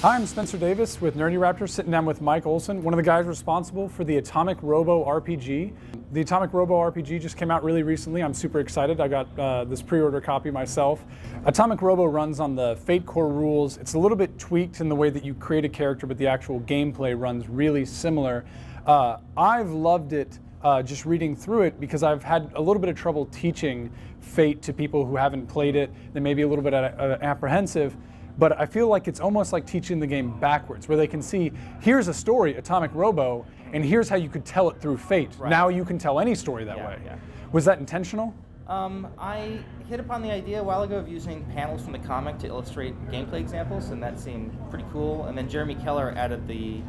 Hi, I'm Spencer Davis with NerdyRaptor, sitting down with Mike Olson, one of the guys responsible for the Atomic Robo RPG. The Atomic Robo RPG just came out really recently. I'm super excited. I got this pre-order copy myself. Atomic Robo runs on the Fate core rules. It's a little bit tweaked in the way that you create a character, but the actual gameplay runs really similar. I've loved it just reading through it because I've had a little bit of trouble teaching Fate to people who haven't played it. They may be a little bit apprehensive. But I feel like it's almost like teaching the game backwards, where they can see, here's a story, Atomic Robo, and here's how you could tell it through Fate. Right. Now you can tell any story that way. Yeah. Was that intentional? I hit upon the idea a while ago of using panels from the comic to illustrate gameplay examples, and that seemed pretty cool. And then Jeremy Keller added the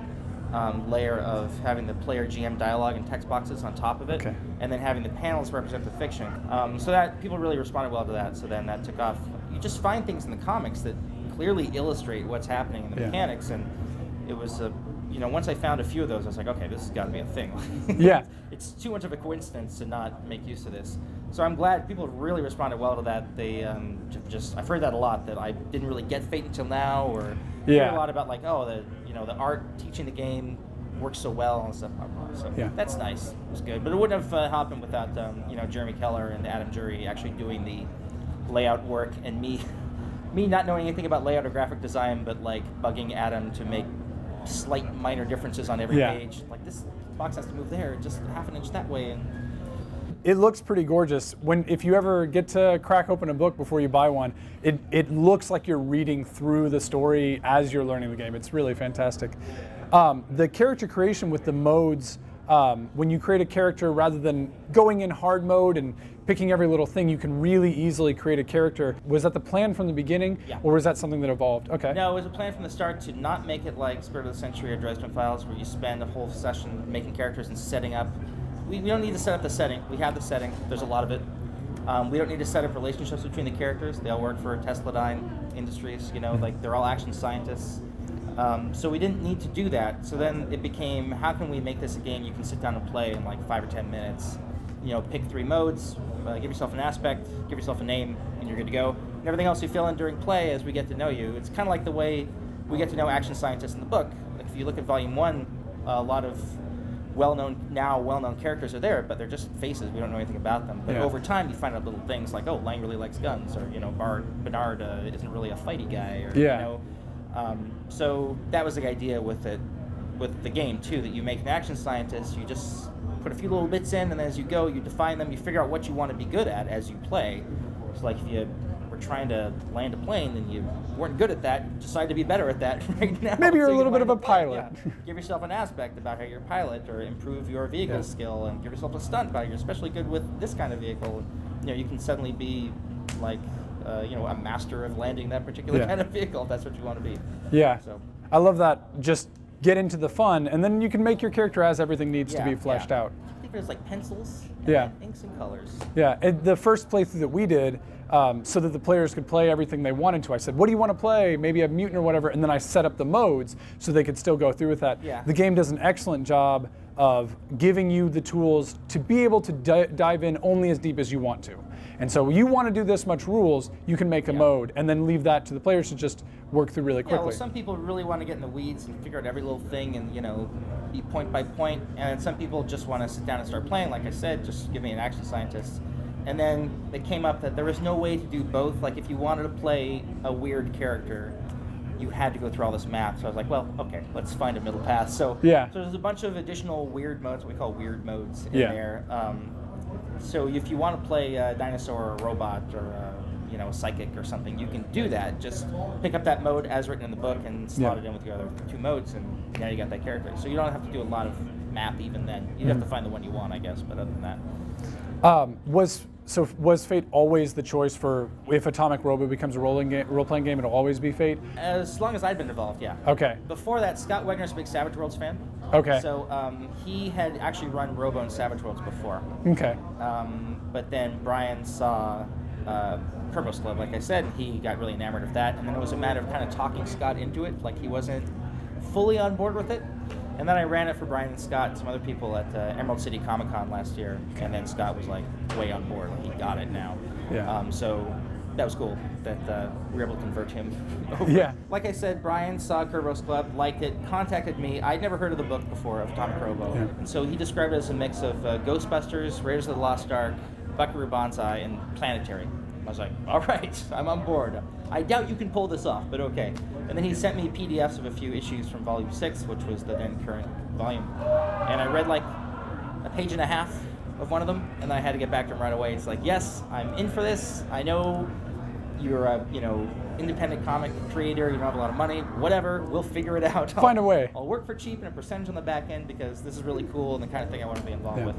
layer of having the player GM dialogue and text boxes on top of it, and then having the panels represent the fiction. So that people really responded well to that, so then that took off. You just find things in the comics that clearly illustrate what's happening in the mechanics, and it was once I found a few of those, I was like, okay, this has got to be a thing. Yeah. It's too much of a coincidence to not make use of this. So I'm glad people really responded well to that. They I've heard that a lot, that I didn't really get Fate until now, or hear a lot about like, oh, the art teaching the game works so well and stuff. So that's nice. It was good, but it wouldn't have happened without Jeremy Keller and Adam Jury actually doing the layout work, and me not knowing anything about layout or graphic design, but like bugging Adam to make slight minor differences on every page. Like, this box has to move there, just half an inch that way. And it looks pretty gorgeous. If you ever get to crack open a book before you buy one, it looks like you're reading through the story as you're learning the game. It's really fantastic. The character creation with the modes, when you create a character, rather than going in hard mode and picking every little thing, you can really easily create a character. Was that the plan from the beginning, or was that something that evolved? Okay. No, it was a plan from the start to not make it like Spirit of the Century or Dresden Files, where you spend a whole session making characters and setting up. We don't need to set up the setting. We have the setting. There's a lot of it. We don't need to set up relationships between the characters. They all work for Tesla-Dyne Industries. Like they're all action scientists. So we didn't need to do that. So then it became, how can we make this a game you can sit down and play in like 5 or 10 minutes? Pick 3 modes, give yourself an aspect, give yourself a name, and you're good to go. And everything else you fill in during play as we get to know you. It's kind of like the way we get to know action scientists in the book. Like if you look at Volume 1, a lot of well-known characters are there, but they're just faces. We don't know anything about them. But over time, you find out little things like, oh, Lang really likes guns, or Bernard isn't really a fighty guy, or so that was the idea with the game too. That you make an action scientist, you just put a few little bits in, and then as you go, you define them. You figure out what you want to be good at as you play. It's like if you were trying to land a plane and you weren't good at that, you decide to be better at that right now. Maybe you're a little bit of a pilot. Give yourself an aspect about how you're a pilot, or improve your vehicle skill, and give yourself a stunt about you're especially good with this kind of vehicle. You can suddenly be like a master of landing that particular kind of vehicle if that's what you want to be. Yeah. So I love that. Just get into the fun, and then you can make your character as everything needs to be fleshed out. I think there's like pencils, and inks and colors. Yeah, the first playthrough that we did, so that the players could play everything they wanted to, I said, what do you want to play? Maybe a mutant or whatever, and then I set up the modes so they could still go through with that. Yeah. The game does an excellent job of giving you the tools to be able to dive in only as deep as you want to. And so you want to do this much rules, you can make a mode, and then leave that to the players to just work through really quickly. Yeah, well, some people really want to get in the weeds and figure out every little thing and, be point by point. And some people just want to sit down and start playing. Like I said, just give me an action scientist. And then it came up that there was no way to do both. Like if you wanted to play a weird character, you had to go through all this math. So I was like, well, okay, let's find a middle path. So, so there's a bunch of additional weird modes, what we call weird modes in there. So if you want to play a dinosaur or a robot or a psychic or something, you can do that. Just pick up that mode as written in the book and slot it in with your other 2 modes, and now you got that character. So you don't have to do a lot of math even then. You have to find the one you want, I guess, but other than that. Was Fate always the choice for, if Atomic Robo becomes a role-playing game, it'll always be Fate? As long as I've been involved, yeah. Okay. Before that, Scott Wegner's a big Savage Worlds fan. Okay. So he had actually run Robo and Savage Worlds before. Okay. But then Brian saw Purpose Club, like I said, he got really enamored of that, and then it was a matter of kind of talking Scott into it. Like he wasn't fully on board with it. And then I ran it for Brian and Scott and some other people at Emerald City Comic Con last year, and then Scott was like way on board. Like he got it now. Yeah. So that was cool that we were able to convert him over. Yeah. Like I said, Brian saw Kerberos Club, liked it, contacted me. I'd never heard of the book before, of Atomic Robo. Yeah. And so he described it as a mix of Ghostbusters, Raiders of the Lost Ark, Buckaroo Banzai, and Planetary. I was like, all right, I'm on board. I doubt you can pull this off, but okay. And then he sent me PDFs of a few issues from Volume 6, which was the then current volume. And I read like a page and a half of one of them, and then I had to get back to him right away. It's like, yes, I'm in for this. I know you're a, independent comic creator. You don't have a lot of money. Whatever, we'll figure it out. Find a way. I'll work for cheap and a percentage on the back end because this is really cool and the kind of thing I want to be involved with.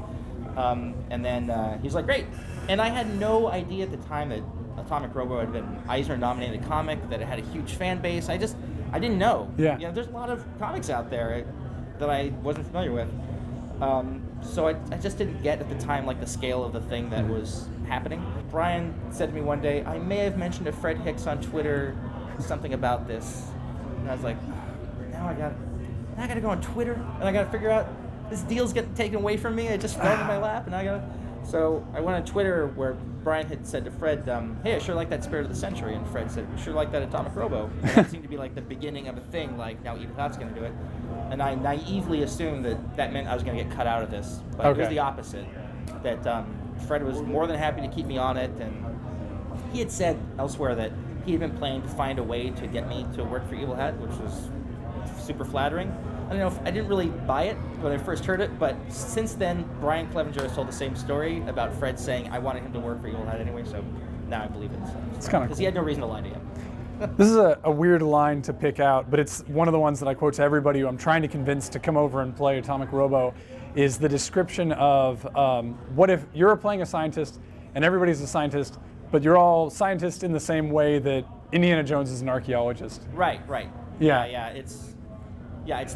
And then he was like, great. And I had no idea at the time that Atomic Robo had been Eisner-nominated comic, that it had a huge fan base. I didn't know. Yeah. There's a lot of comics out there that I wasn't familiar with. So I just didn't get at the time like the scale of the thing that was happening. Brian said to me one day, I may have mentioned to Fred Hicks on Twitter something about this. And I was like, now I gotta go on Twitter and I gotta figure out this deal's getting taken away from me. It just fell in my lap and so I went on Twitter where Brian had said to Fred, hey, I sure like that Spirit of the Century. And Fred said, we sure like that Atomic Robo. And that seemed to be like the beginning of a thing, like now Evil Hat's going to do it. And I naively assumed that meant I was going to get cut out of this. But it was the opposite, that Fred was more than happy to keep me on it. And he had said elsewhere that he had been planning to find a way to get me to work for Evil Hat, which was super flattering. I don't know if I didn't really buy it when I first heard it, but since then, Brian Clevenger has told the same story about Fred saying, I wanted him to work for Evil Hat anyway, so now I believe it. It's kind of because he had no reason to lie to him. This is a weird line to pick out, but it's one of the ones that I quote to everybody who I'm trying to convince to come over and play Atomic Robo, is the description of what if you're playing a scientist and everybody's a scientist, but you're all scientists in the same way that Indiana Jones is an archaeologist. Right. Yeah. It's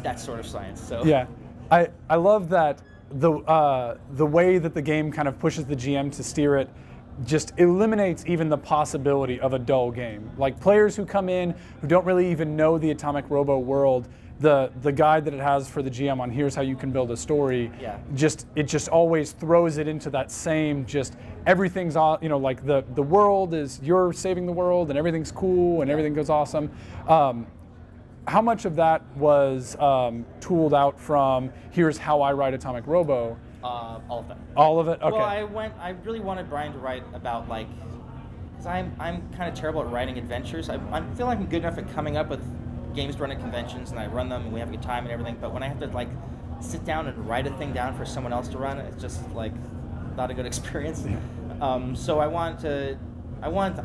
that sort of science. So yeah, I love that the way that the game kind of pushes the GM to steer it just eliminates even the possibility of a dull game. Like players who come in who don't really even know the Atomic Robo world, the guide that it has for the GM on here's how you can build a story, it just always throws it into that same just everything's like the world is, you're saving the world and everything's cool and everything goes awesome. How much of that was tooled out from here's how I write Atomic Robo? All of that. All of it? Okay. Well, I really wanted Brian to write about because I'm kind of terrible at writing adventures. I feel like I'm good enough at coming up with games to run at conventions and I run them and we have a good time and everything, but when I have to sit down and write a thing down for someone else to run, it's just not a good experience. So I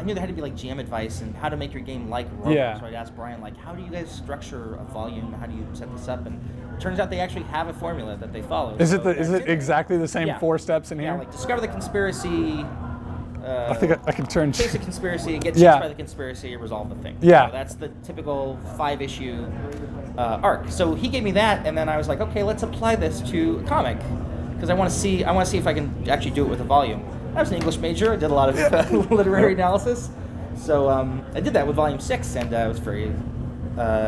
knew there had to be GM advice and how to make your game like Robo. Yeah. So I'd ask Brian, how do you guys structure a volume? How do you set this up? And it turns out they actually have a formula that they follow. Is it exactly the same 4 steps in here? Yeah, discover the conspiracy. I think I can turn. Chase a conspiracy, get chased by the conspiracy, resolve the thing. Yeah. So that's the typical 5-issue arc. So he gave me that, and then I was like, okay, let's apply this to a comic, because I want to see if I can actually do it with a volume. I was an English major. I did a lot of literary analysis. So I did that with Volume 6, and it was very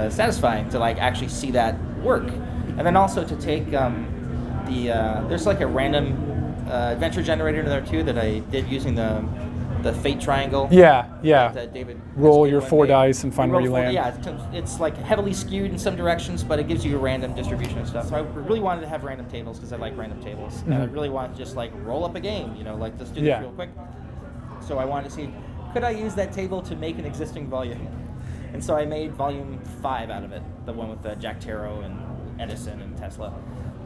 satisfying to actually see that work. And then also to take there's a random adventure generator in there too that I did using the fate triangle. Yeah. That David roll your 4 dice and find where you land. Yeah, it's heavily skewed in some directions, but it gives you a random distribution and stuff. So I really wanted to have random tables because I like random tables. Mm-hmm. And I really wanted to just roll up a game, let's do this real quick. So I wanted to see, could I use that table to make an existing volume? And so I made Volume 5 out of it, the one with Jack Tarot and Edison and Tesla.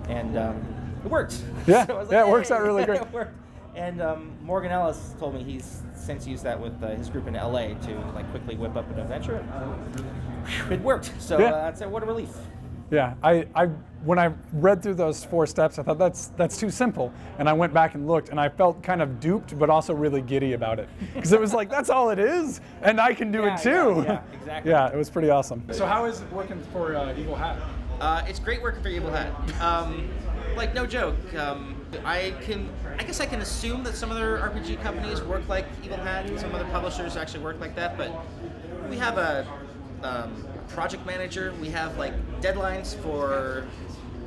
And it worked. Yeah, so it works out really great. It worked. And Morgan Ellis told me he's since used that with his group in LA to quickly whip up an adventure. It worked. So I'd say what a relief. Yeah, when I read through those 4 steps, I thought that's too simple, and I went back and looked, and I felt kind of duped, but also really giddy about it, because it was that's all it is, and I can do it too. Yeah, exactly. Yeah, it was pretty awesome. So how is it working for Evil Hat? It's great working for Evil Hat. No joke. I guess I can assume that some other RPG companies work like Evil Hat, and some other publishers actually work like that, but we have a project manager. We have deadlines for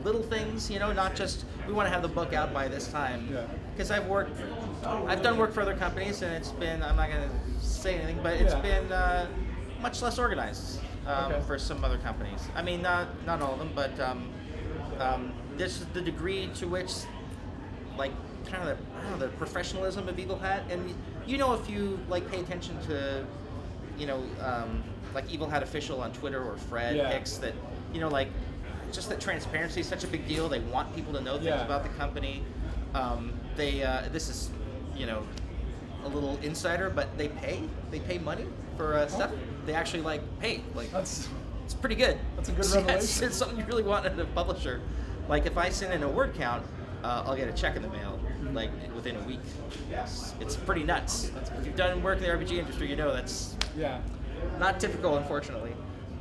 little things, not just we want to have the book out by this time. Yeah. because I've done work for other companies, and it's been, I'm not going to say anything, but it's been much less organized for some other companies. I mean, not all of them, but this is the degree to which, like, kind of the professionalism of Eagle Hat, and you know, if you like pay attention to, you know, like Evil Hat Official on Twitter or Fred Hicks, that, you know, like, just that transparency is such a big deal. They want people to know things about the company. This is, you know, a little insider, but they pay money for stuff. They actually like pay. Like, it's pretty good. That's a good revelation. It's something you really want in a publisher. Like, if I send in a word count, I'll get a check in the mail, like, within a week. It's pretty nuts. If you've done work in the RPG industry, you know that's not typical, unfortunately.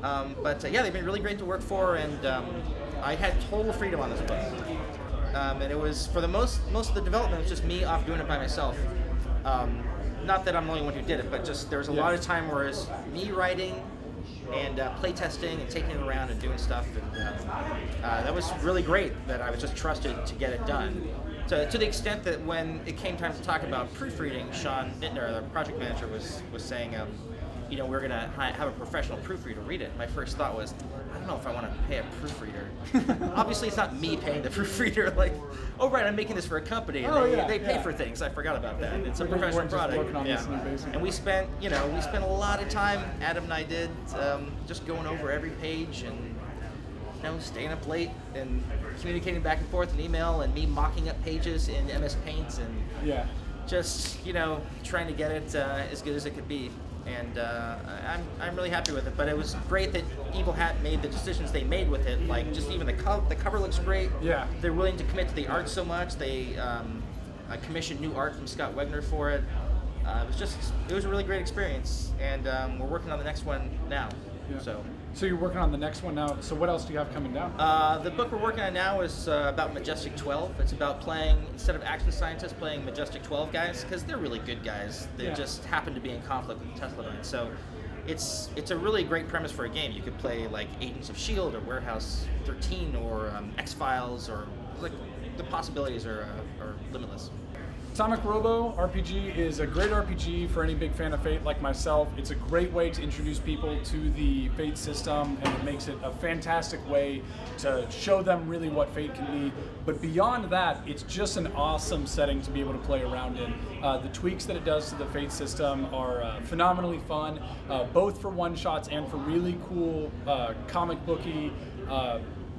But yeah, they've been really great to work for, and I had total freedom on this book. And it was, for the most of the development, it was just me off doing it by myself. Not that I'm the only one who did it, but just there was a lot of time where it was me writing and playtesting and taking it around and doing stuff, and that was really great that I was just trusted to get it done. To the extent that when it came time to talk about proofreading, Sean Nittner, the project manager, was saying, you know, we're going to have a professional proofreader read it. My first thought was, I don't know if I want to pay a proofreader. Obviously, it's not me paying the proofreader. Like, oh right, I'm making this for a company, and they pay for things. I forgot about that. It's a professional product. And we spent a lot of time. Adam and I did just going over every page and, you know, staying up late and communicating back and forth in email, and me mocking up pages in MS Paint, and just, you know, trying to get it as good as it could be. And I'm really happy with it. But it was great that Evil Hat made the decisions they made with it. Like, just even the cover looks great. Yeah. They're willing to commit to the art so much. They commissioned new art from Scott Wegner for it. It was a really great experience. And we're working on the next one now. Yeah. So you're working on the next one now. So what else do you have coming down? The book we're working on now is about Majestic 12. It's about playing, instead of action scientists, playing Majestic 12 guys, because they're really good guys. They just happen to be in conflict with the Tesladyne. So it's a really great premise for a game. You could play like Agents of S.H.I.E.L.D. or Warehouse 13 or X-Files, or like, the possibilities are limitless. Atomic Robo RPG is a great RPG for any big fan of Fate like myself. It's a great way to introduce people to the Fate system, and it makes it a fantastic way to show them really what Fate can be. But beyond that, it's just an awesome setting to be able to play around in. The tweaks that it does to the Fate system are phenomenally fun, both for one-shots and for really cool comic booky,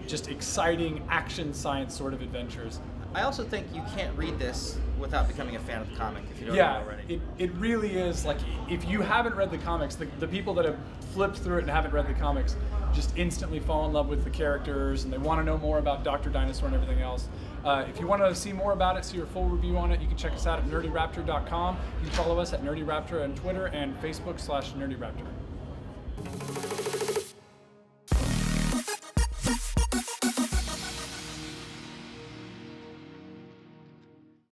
just exciting action science sort of adventures. I also think you can't read this without becoming a fan of the comic if you don't know already. It really is, like, if you haven't read the comics, the people that have flipped through it and haven't read the comics just instantly fall in love with the characters, and they want to know more about Dr. Dinosaur and everything else. If you want to see more about it, see your full review on it, you can check us out at NerdyRaptor.com. You can follow us at NerdyRaptor on Twitter and Facebook /NerdyRaptor.